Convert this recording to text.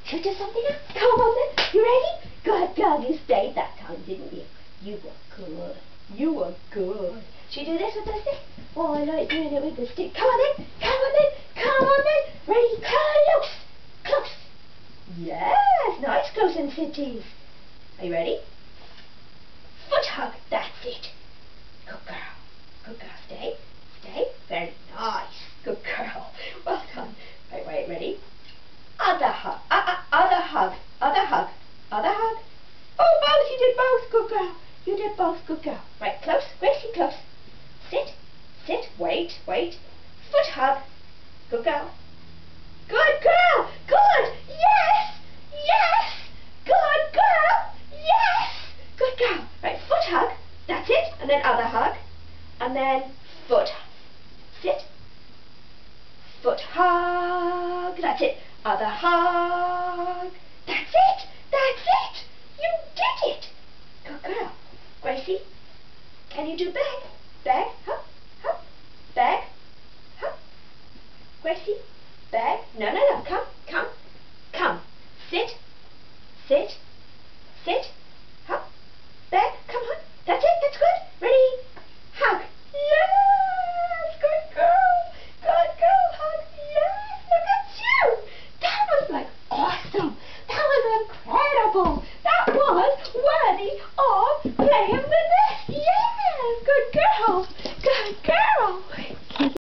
Should we do something else? Come on then. You ready? Good girl. You stayed that time, didn't you? You were good. You were good. Should we do this with the stick? Oh, I like doing it with the stick. Come on then. Come on then. Come on then. Ready? Close. Close. Yes. Nice close and sitties. Are you ready? Foot hug. That's it. Good girl. Good girl. Stay. Stay. Very nice. Good girl. Well done. Right, wait, ready? Other hug. Other hug. Other hug. Other hug. Oh, both. You did both. Good girl. You did both. Good girl. Right, close. Gracie, close. Sit. Sit. Wait. Wait. Foot hug. Good girl. Good girl. Good. Yes. Yes. Good girl. Yes. Good girl. Right, foot hug. That's it. And then other hug. And then foot. Sit. Foot hug. That's it. Other hug. That's it. That's it. You did it. Good girl. Gracie, can you do bag? Bag. Hop. Hop. Bag. Hop. Gracie, bag. No, no, no. Come.